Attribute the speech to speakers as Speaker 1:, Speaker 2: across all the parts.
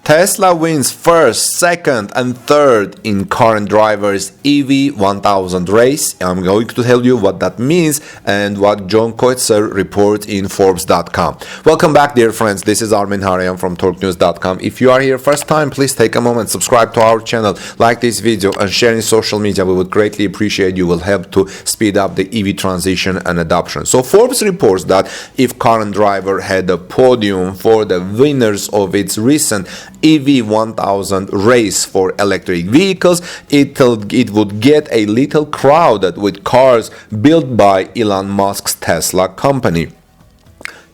Speaker 1: Tesla wins first, second, and third in current drivers EV 1000 race. I'm going to tell you what that means and what John Koitzer reports in forbes.com. Welcome back, dear friends. This is Armin Harayan from TorqueNews.com. If you are here first time, please take a moment, subscribe to our channel, like this video, and share in social media. We would greatly appreciate you. Will help to speed up the EV transition and adoption. So Forbes reports that if current driver had a podium for the winners of its recent EV 1000 race for electric vehicles, it would get a little crowded with cars built by Elon Musk's Tesla company.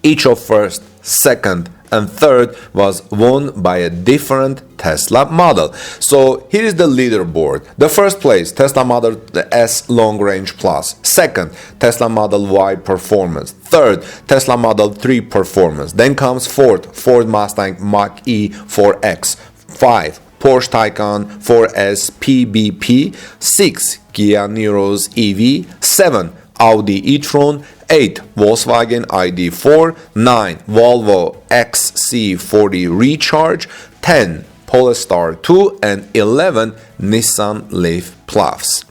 Speaker 1: Each of first, second, and third was won by a different Tesla model. So here is the leaderboard. The first place, Tesla Model S Long Range Plus. Second, Tesla Model Y Performance. Third, Tesla Model 3 Performance. Then comes fourth, Ford Mustang Mach-E 4X. 5, Porsche Taycan 4S PBP. 6, Kia Niro's EV. 7, Audi e-tron. 8, Volkswagen ID4. 9, Volvo XC40 Recharge. 10, Polestar 2. And 11, Nissan Leaf Plus.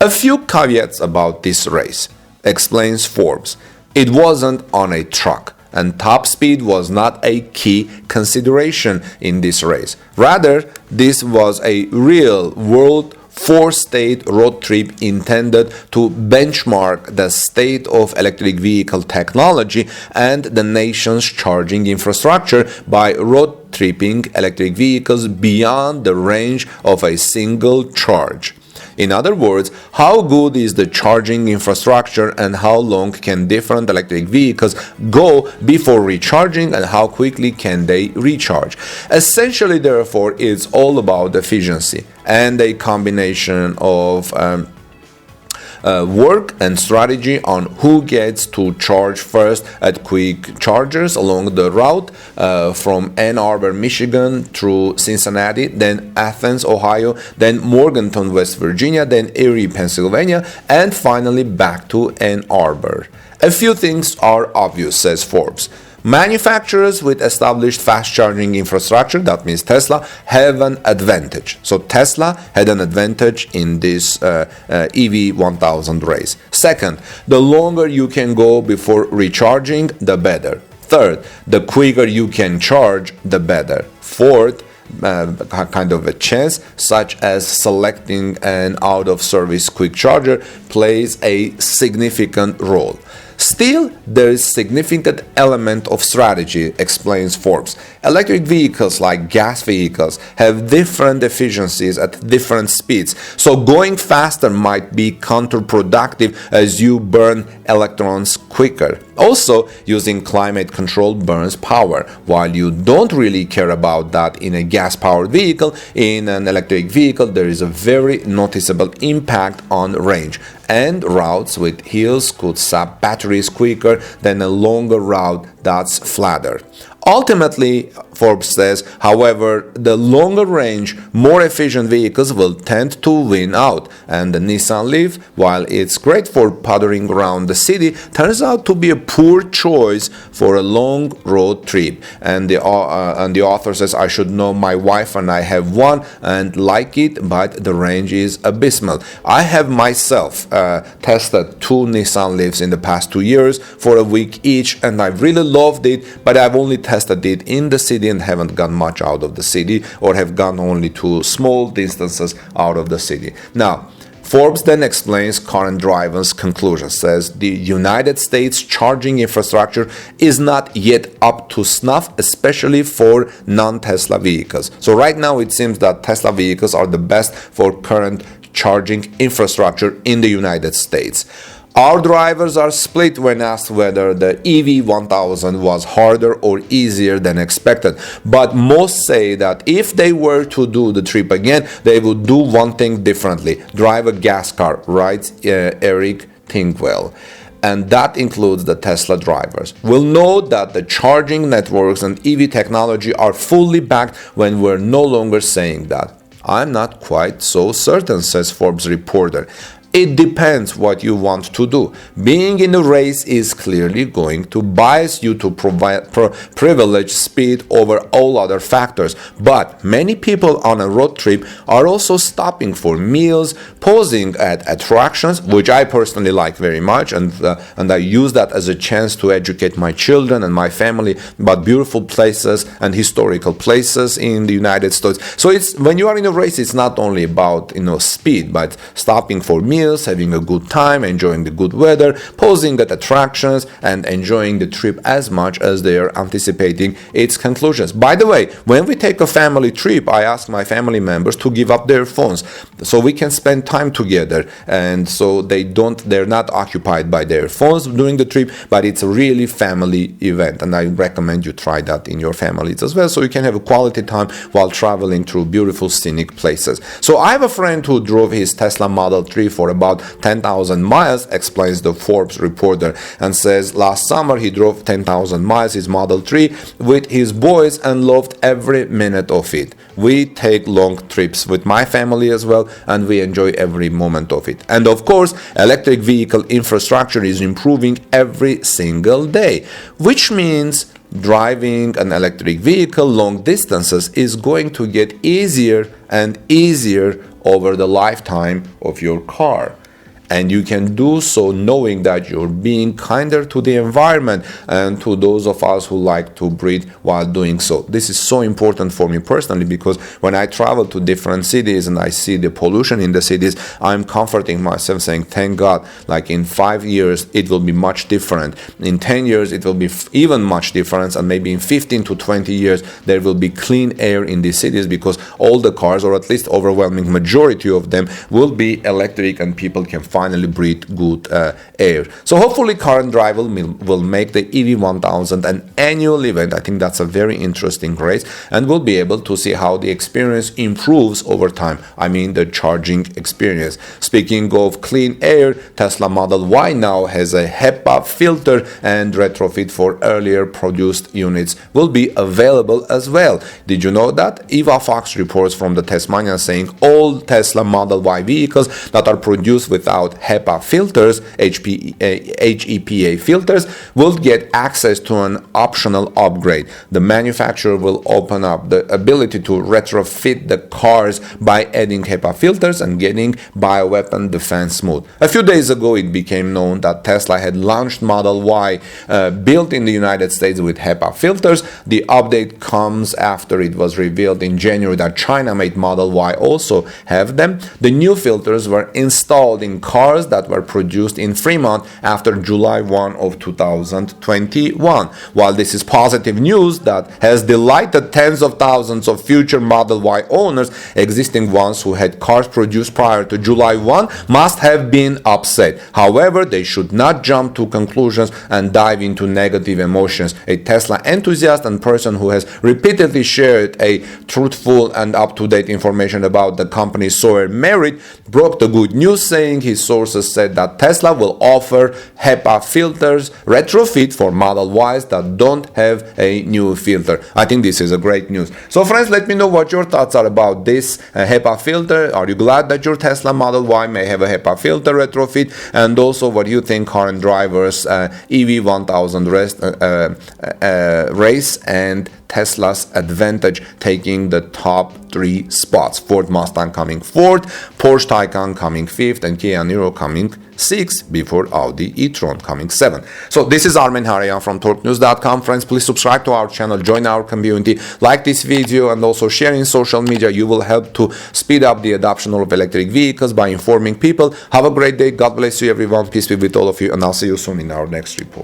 Speaker 1: A few caveats about this race, explains Forbes. It wasn't on a truck, and top speed was not a key consideration in this race. Rather, this was a real-world four-state road trip intended to benchmark the state of electric vehicle technology and the nation's charging infrastructure by road tripping electric vehicles beyond the range of a single charge. In other words, how good is the charging infrastructure and how long can different electric vehicles go before recharging and how quickly can they recharge. Essentially, therefore, it's all about efficiency and a combination of work and strategy on who gets to charge first at quick chargers along the route from Ann Arbor, Michigan through Cincinnati, then Athens, Ohio, then Morganton, West Virginia, then Erie, Pennsylvania, and finally back to Ann Arbor. A few things are obvious, says Forbes. Manufacturers with established fast charging infrastructure, that means Tesla, have an advantage. So Tesla had an advantage in this EV 1000 race. Second, the longer you can go before recharging, the better. Third, the quicker you can charge, the better. Fourth, kind of a chance, such as selecting an out-of-service quick charger, plays a significant role. Still, there is significant element of strategy, explains Forbes. Electric vehicles, like gas vehicles, have different efficiencies at different speeds, so going faster might be counterproductive as you burn electrons quicker. Also, using climate control burns power. While you don't really care about that in a gas-powered vehicle, in an electric vehicle there is a very noticeable impact on range, and routes with hills could sap batteries quicker than a longer route that's flatter. Ultimately, Forbes says, however, the longer range, more efficient vehicles will tend to win out, and the Nissan Leaf, while it's great for puttering around the city, turns out to be a poor choice for a long road trip. And the author says, I should know, my wife and I have one and like it, but the range is abysmal. I have myself tested 2 Nissan Leafs in the past 2 years for a week each, and I really loved it, but I've only tested it in the city and haven't gone much out of the city, or have gone only to small distances out of the city. Now, Forbes then explains current drivers' conclusion, says the United States charging infrastructure is not yet up to snuff, especially for non-Tesla vehicles. So right now it seems that Tesla vehicles are the best for current charging infrastructure in the United States. Our drivers are split when asked whether the EV 1000 was harder or easier than expected, but most say that if they were to do the trip again, they would do one thing differently: drive a gas car, writes Eric Tingwell. And that includes the Tesla drivers. We'll note that the charging networks and EV technology are fully backed when we're no longer saying that. I'm not quite so certain, says Forbes reporter. It depends what you want to do. Being in a race is clearly going to bias you to privilege speed over all other factors. But many people on a road trip are also stopping for meals, pausing at attractions, which I personally like very much, and I use that as a chance to educate my children and my family about beautiful places and historical places in the United States. So it's when you are in a race, it's not only about speed, but stopping for meals, having a good time, enjoying the good weather, pausing at attractions, and enjoying the trip as much as they are anticipating its conclusions. By the way, when we take a family trip, I ask my family members to give up their phones so we can spend time together, and so they're not occupied by their phones during the trip, but it's a really family event, and I recommend you try that in your families as well, so you can have a quality time while traveling through beautiful scenic places. So I have a friend who drove his Tesla Model 3 for about 10,000 miles, explains the Forbes reporter, and says last summer he drove 10,000 miles his Model 3 with his boys and loved every minute of it. We take long trips with my family as well, and we enjoy every moment of it. And of course, electric vehicle infrastructure is improving every single day, which means driving an electric vehicle long distances is going to get easier and easier over the lifetime of your car. And you can do so knowing that you're being kinder to the environment and to those of us who like to breathe while doing so. This is so important for me personally, because when I travel to different cities and I see the pollution in the cities, I'm comforting myself saying, thank God, like in 5 years, it will be much different. In 10 years, it will be even much different. And maybe in 15 to 20 years, there will be clean air in these cities, because all the cars, or at least overwhelming majority of them, will be electric and people can finally breathe good air. So hopefully Current Drive will make the EV1000 an annual event. I think that's a very interesting race, and we'll be able to see how the experience improves over time. I mean the charging experience. Speaking of clean air, Tesla Model Y now has a HEPA filter, and retrofit for earlier produced units will be available as well. Did you know that? Eva Fox reports from the Tasmania saying all Tesla Model Y vehicles that are produced without HEPA filters, HEPA filters, will get access to an optional upgrade. The manufacturer will open up the ability to retrofit the cars by adding HEPA filters and getting bioweapon defense mode. A few days ago, it became known that Tesla had launched Model Y built in the United States with HEPA filters. The update comes after it was revealed in January that China-made Model Y also have them. The new filters were installed in cars that were produced in Fremont after July 1 of 2021. While this is positive news that has delighted tens of thousands of future Model Y owners, existing ones who had cars produced prior to July 1 must have been upset. However, they should not jump to conclusions and dive into negative emotions. A Tesla enthusiast and person who has repeatedly shared a truthful and up-to-date information about the company's solar merit broke the good news, saying his sources said that Tesla will offer HEPA filters retrofit for Model Ys that don't have a new filter. I think this is a great news. So friends, let me know what your thoughts are about this HEPA filter. Are you glad that your Tesla Model Y may have a HEPA filter retrofit? And also, what do you think Current Driver's EV1000 race and Tesla's Advantage taking the top 3 spots? Ford Mustang coming 4th, Porsche Taycan coming 5th, and Kia Niro coming 6th, before Audi e-tron coming 7th. So this is Armen Harayan from TorqueNews.com. Friends, please subscribe to our channel, join our community, like this video, and also share in social media. You will help to speed up the adoption of electric vehicles by informing people. Have a great day. God bless you, everyone. Peace be with all of you, and I'll see you soon in our next report.